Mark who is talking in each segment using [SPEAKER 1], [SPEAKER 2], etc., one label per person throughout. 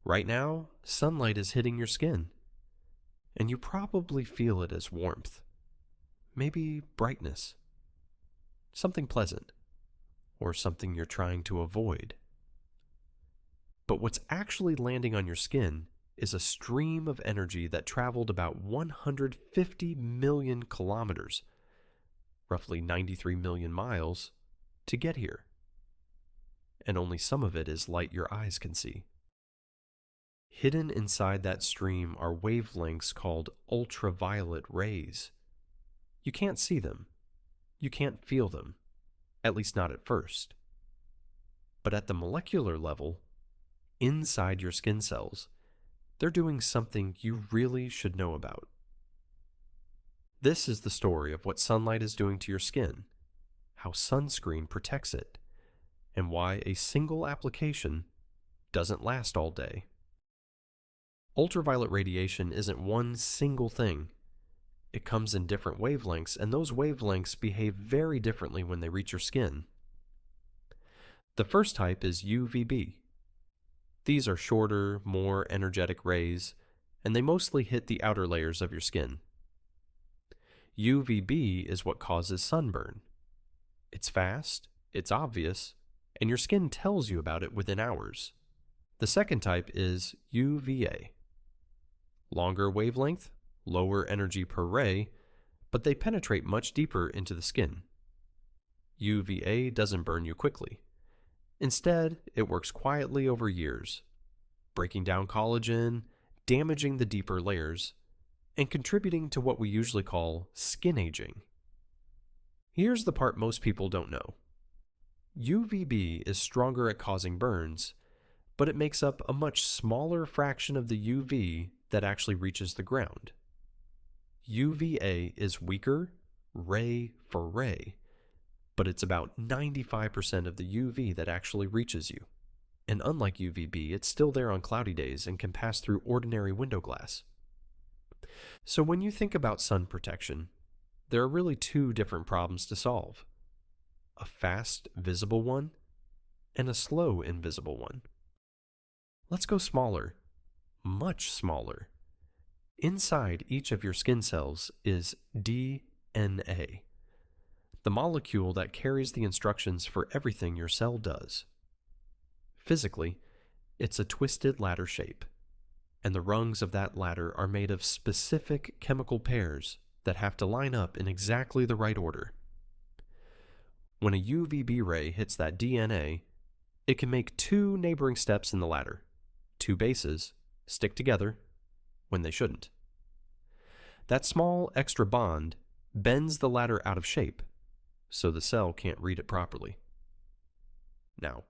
[SPEAKER 1] Right now, sunlight is hitting your skin, and you probably feel it as warmth, maybe brightness, something pleasant, or something you're trying to avoid. But what's actually landing on your skin is a stream of energy that traveled about 150 million kilometers, roughly 93 million miles, to get here. And only some of it is light your eyes can see. Hidden inside that stream are wavelengths called ultraviolet rays. You can't see them. You can't feel them, at least not at first. But at the molecular level, inside your skin cells, they're doing something you really should know about. This is the story of what sunlight is doing to your skin, how sunscreen protects it, and why a single application doesn't last all day. Ultraviolet radiation isn't one single thing. It comes in different wavelengths, and those wavelengths behave very differently when they reach your skin. The first type is UVB. These are shorter, more energetic rays, and they mostly hit the outer layers of your skin. UVB is what causes sunburn. It's fast, it's obvious, and your skin tells you about it within hours. The second type is UVA. Longer wavelength, lower energy per ray, but they penetrate much deeper into the skin. UVA doesn't burn you quickly. Instead, it works quietly over years, breaking down collagen, damaging the deeper layers, and contributing to what we usually call skin aging. Here's the part most people don't know. UVB is stronger at causing burns, but it makes up a much smaller fraction of the UV that actually reaches the ground. UVA is weaker, ray for ray, but it's about 95% of the UV that actually reaches you. And unlike UVB, it's still there on cloudy days and can pass through ordinary window glass. So when you think about sun protection, there are really two different problems to solve: a fast, visible one, and a slow, invisible one. Let's go smaller, much smaller. Inside each of your skin cells is DNA, the molecule that carries the instructions for everything your cell does. Physically, it's a twisted ladder shape, and the rungs of that ladder are made of specific chemical pairs that have to line up in exactly the right order. When a UVB ray hits that DNA, it can make two neighboring steps in the ladder. Two bases stick together when they shouldn't. That small extra bond bends the ladder out of shape, so the cell can't read it properly. Now,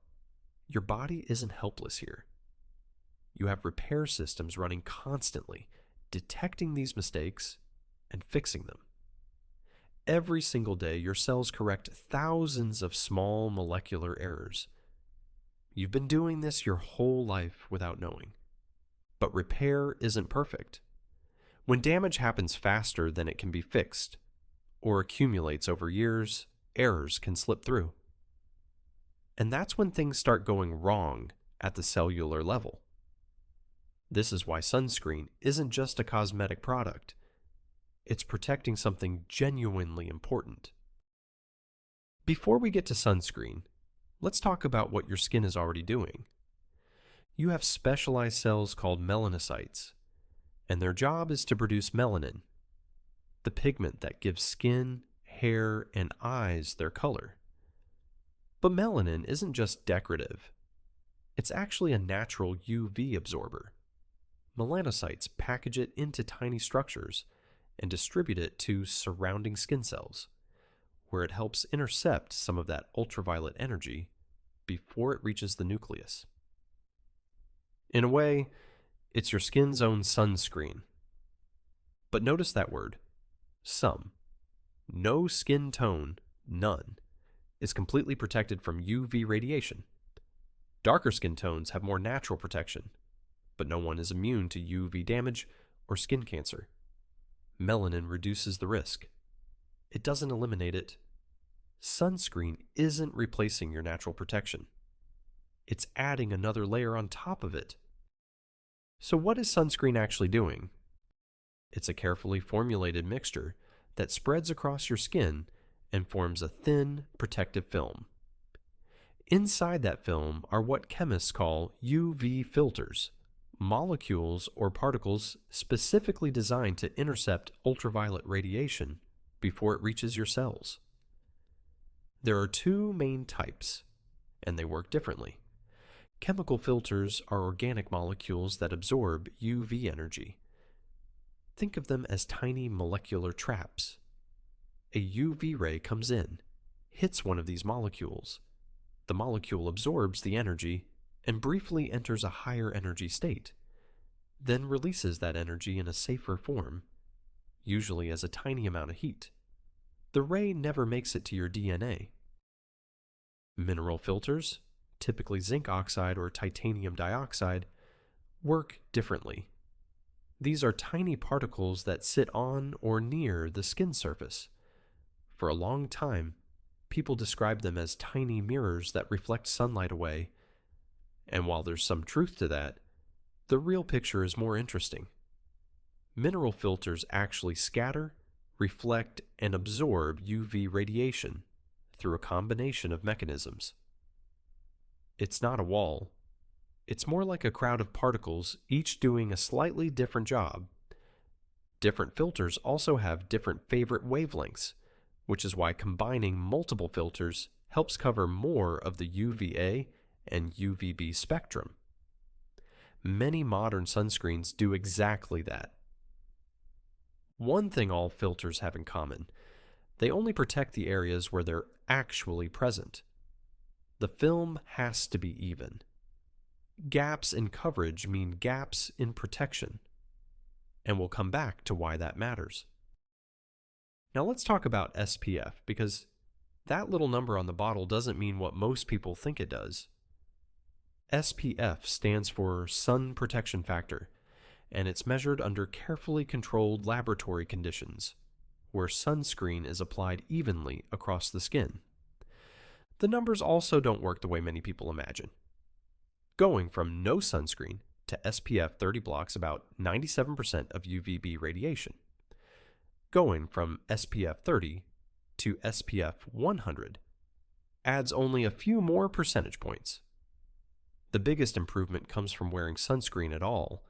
[SPEAKER 1] your body isn't helpless here. You have repair systems running constantly, detecting these mistakes and fixing them. Every single day, your cells correct thousands of small molecular errors. You've been doing this your whole life without knowing. But repair isn't perfect. When damage happens faster than it can be fixed, or accumulates over years, errors can slip through. And that's when things start going wrong at the cellular level. This is why sunscreen isn't just a cosmetic product. It's protecting something genuinely important. Before we get to sunscreen, let's talk about what your skin is already doing. You have specialized cells called melanocytes, and their job is to produce melanin, the pigment that gives skin, hair, and eyes their color. But melanin isn't just decorative. It's actually a natural UV absorber. Melanocytes package it into tiny structures and distribute it to surrounding skin cells, where it helps intercept some of that ultraviolet energy before it reaches the nucleus. In a way, it's your skin's own sunscreen. But notice that word, some. No skin tone, none, is completely protected from UV radiation. Darker skin tones have more natural protection, but no one is immune to UV damage or skin cancer. Melanin reduces the risk. It doesn't eliminate it. Sunscreen isn't replacing your natural protection. It's adding another layer on top of it. So what is sunscreen actually doing? It's a carefully formulated mixture that spreads across your skin and forms a thin, protective film. Inside that film are what chemists call UV filters, molecules or particles specifically designed to intercept ultraviolet radiation before it reaches your cells. There are two main types, and they work differently. Chemical filters are organic molecules that absorb UV energy. Think of them as tiny molecular traps. A UV ray comes in, hits one of these molecules. The molecule absorbs the energy and briefly enters a higher energy state, then releases that energy in a safer form, usually as a tiny amount of heat. The ray never makes it to your DNA. Mineral filters, typically zinc oxide or titanium dioxide, work differently. These are tiny particles that sit on or near the skin surface. For a long time, people describe them as tiny mirrors that reflect sunlight away. And while there's some truth to that, the real picture is more interesting. Mineral filters actually scatter, reflect, and absorb UV radiation through a combination of mechanisms. It's not a wall. It's more like a crowd of particles, each doing a slightly different job. Different filters also have different favorite wavelengths, which is why combining multiple filters helps cover more of the UVA and UVB spectrum. Many modern sunscreens do exactly that. One thing all filters have in common: they only protect the areas where they're actually present. The film has to be even. Gaps in coverage mean gaps in protection. And we'll come back to why that matters. Now let's talk about SPF, because that little number on the bottle doesn't mean what most people think it does. SPF stands for Sun Protection Factor, and it's measured under carefully controlled laboratory conditions, where sunscreen is applied evenly across the skin. The numbers also don't work the way many people imagine. Going from no sunscreen to SPF 30 blocks about 97% of UVB radiation. Going from SPF 30 to SPF 100 adds only a few more percentage points. The biggest improvement comes from wearing sunscreen at all,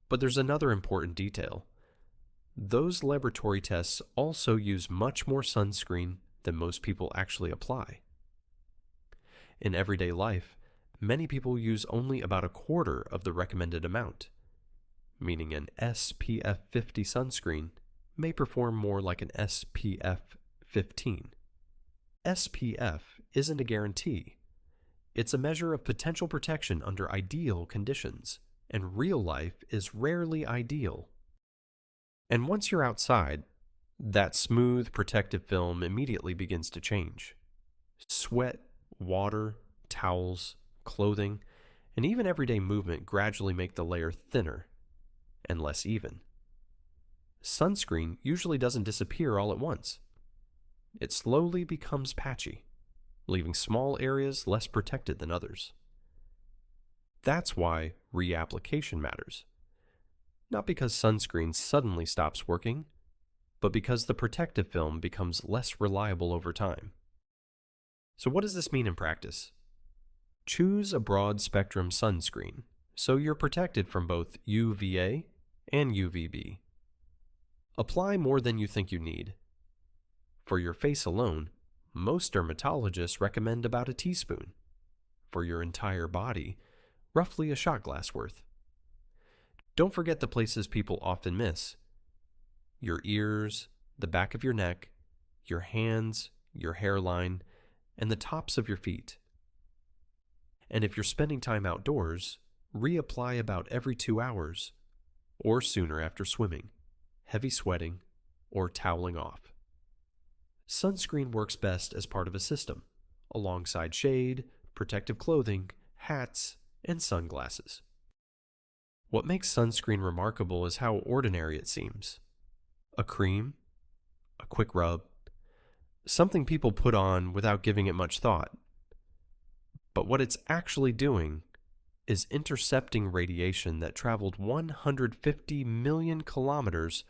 [SPEAKER 1] but there's another important detail. Those laboratory tests also use much more sunscreen than most people actually apply. In everyday life, many people use only about a quarter of the recommended amount, meaning an SPF 50 sunscreen may perform more like an SPF 15. SPF isn't a guarantee. It's a measure of potential protection under ideal conditions, and real life is rarely ideal. And once you're outside, that smooth protective film immediately begins to change. Sweat, water, towels, clothing, and even everyday movement gradually make the layer thinner and less even. Sunscreen usually doesn't disappear all at once. It slowly becomes patchy, leaving small areas less protected than others. That's why reapplication matters. Not because sunscreen suddenly stops working, but because the protective film becomes less reliable over time. So what does this mean in practice? Choose a broad spectrum sunscreen so you're protected from both UVA and UVB. Apply more than you think you need. For your face alone, most dermatologists recommend about a teaspoon. For your entire body, roughly a shot glass worth. Don't forget the places people often miss: your ears, the back of your neck, your hands, your hairline, and the tops of your feet. And if you're spending time outdoors, reapply about every 2 hours, or sooner after swimming, heavy sweating, or toweling off. Sunscreen works best as part of a system, alongside shade, protective clothing, hats, and sunglasses. What makes sunscreen remarkable is how ordinary it seems. A cream, a quick rub, something people put on without giving it much thought. But what it's actually doing is intercepting radiation that traveled 150 million kilometers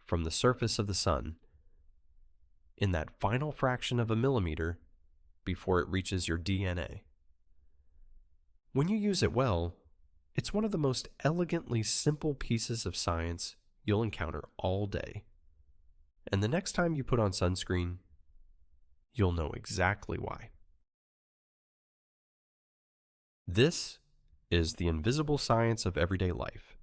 [SPEAKER 1] from the surface of the sun in that final fraction of a millimeter before it reaches your DNA. When you use it well, it's one of the most elegantly simple pieces of science you'll encounter all day. And the next time you put on sunscreen, you'll know exactly why. This is the invisible science of everyday life.